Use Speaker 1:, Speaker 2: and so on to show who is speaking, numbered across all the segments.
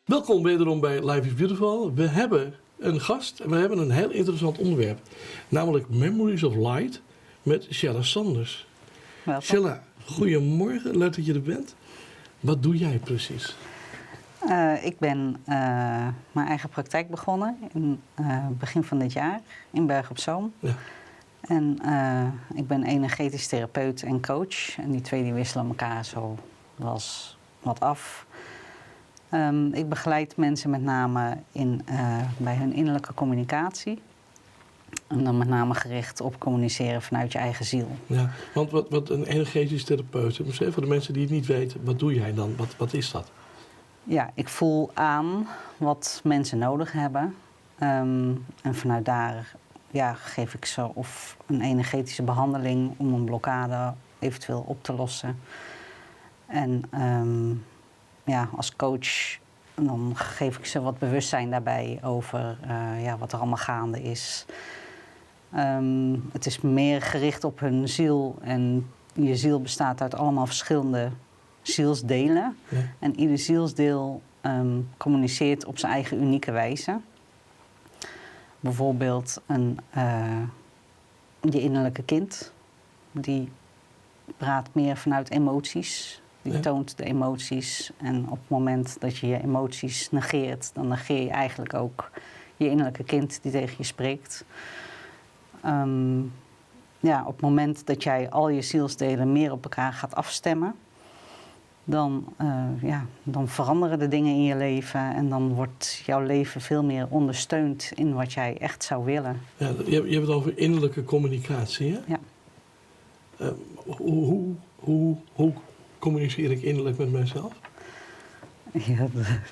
Speaker 1: Welkom wederom bij Life is Beautiful. We hebben een gast en we hebben een heel interessant onderwerp. Namelijk Memories of Light met Shella Sanders.
Speaker 2: Welkom.
Speaker 1: Shella, goedemorgen. Leuk dat je er bent. Wat doe jij precies?
Speaker 2: Ik ben mijn eigen praktijk begonnen in begin van dit jaar in Bergen op Zoom.
Speaker 1: Ja.
Speaker 2: En ik ben energetisch therapeut en coach. En die twee die wisselen elkaar zo wel eens wat af. Ik begeleid mensen met name bij hun innerlijke communicatie. En dan met name gericht op communiceren vanuit je eigen ziel.
Speaker 1: Ja, want wat een energetisch therapeut, misschien voor de mensen die het niet weten, wat doe jij dan? Wat is dat?
Speaker 2: Ja, ik voel aan wat mensen nodig hebben. En vanuit daar geef ik ze of een energetische behandeling om een blokkade eventueel op te lossen. En als coach dan geef ik ze wat bewustzijn daarbij over wat er allemaal gaande is. Het is meer gericht op hun ziel. En je ziel bestaat uit allemaal verschillende zielsdelen.
Speaker 1: Ja.
Speaker 2: En ieder zielsdeel communiceert op zijn eigen unieke wijze. Bijvoorbeeld je innerlijke kind. Die praat meer vanuit emoties. Die toont de emoties. En op het moment dat je je emoties negeert, dan negeer je eigenlijk ook je innerlijke kind die tegen je spreekt. Op het moment dat jij al je zielsdelen meer op elkaar gaat afstemmen, dan veranderen de dingen in je leven en dan wordt jouw leven veel meer ondersteund in wat jij echt zou willen.
Speaker 1: Ja, je hebt het over innerlijke communicatie, hè?
Speaker 2: Ja.
Speaker 1: Hoe communiceer ik innerlijk met mezelf?
Speaker 2: Ja,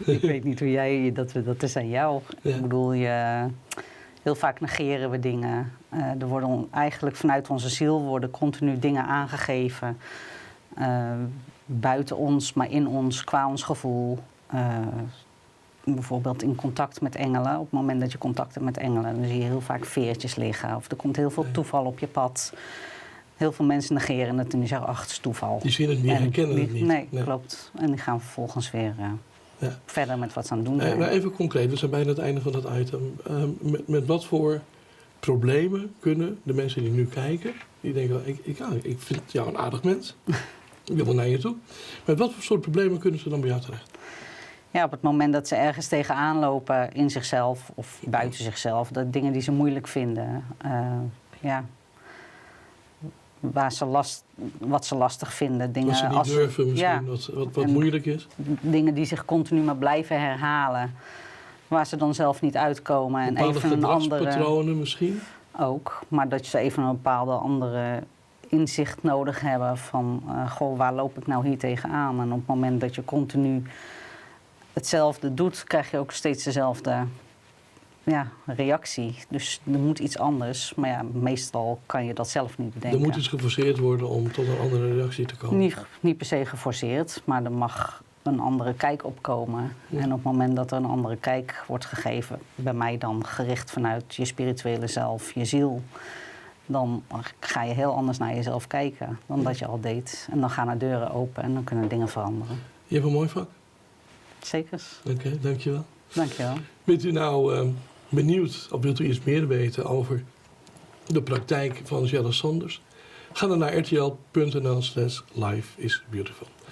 Speaker 2: ik weet niet hoe jij dat is aan jou.
Speaker 1: Ja.
Speaker 2: Ik bedoel, heel vaak negeren we dingen. Er worden eigenlijk vanuit onze ziel worden continu dingen aangegeven. Buiten ons, maar in ons, qua ons gevoel. Bijvoorbeeld in contact met engelen. Op het moment dat je contact hebt met engelen, dan zie je heel vaak veertjes liggen. Of er komt heel veel toeval op je pad. Heel veel mensen negeren het en die zeggen, ach, het is toeval.
Speaker 1: Die zien het niet, herkennen het niet.
Speaker 2: Nee, klopt. En die gaan vervolgens weer verder met wat ze aan het doen zijn.
Speaker 1: Maar even concreet, we zijn bijna het einde van het item. Met wat voor problemen kunnen de mensen die nu kijken, die denken, ik vind jou een aardig mens, ik wil wel naar je toe. Met wat voor soort problemen kunnen ze dan bij jou terecht?
Speaker 2: Ja, op het moment dat ze ergens tegenaan lopen in zichzelf of buiten zichzelf, dat dingen die ze moeilijk vinden, wat ze lastig vinden. Dingen
Speaker 1: Wat ze niet durven misschien, wat moeilijk is.
Speaker 2: Dingen die zich continu maar blijven herhalen, waar ze dan zelf niet uitkomen. En
Speaker 1: bepaalde
Speaker 2: even een andere
Speaker 1: gedragspatronen misschien?
Speaker 2: Ook, maar dat ze even een bepaalde andere inzicht nodig hebben van, waar loop ik nou hier tegenaan? En op het moment dat je continu hetzelfde doet, krijg je ook steeds dezelfde reactie. Dus er moet iets anders. Maar ja, meestal kan je dat zelf niet bedenken.
Speaker 1: Er moet iets geforceerd worden om tot een andere reactie te komen.
Speaker 2: Niet per se geforceerd, maar er mag een andere kijk op komen. Ja. En op het moment dat er een andere kijk wordt gegeven, bij mij dan gericht vanuit je spirituele zelf, je ziel, dan ga je heel anders naar jezelf kijken dan dat je al deed. En dan gaan er deuren open en dan kunnen dingen veranderen.
Speaker 1: Je hebt een mooi vak.
Speaker 2: Zeker.
Speaker 1: Oké, dankjewel.
Speaker 2: Dankjewel.
Speaker 1: Bent u nou benieuwd of wilt u iets meer weten over de praktijk van Shella Sanders? Ga dan naar rtl.nl/lifeisbeautiful.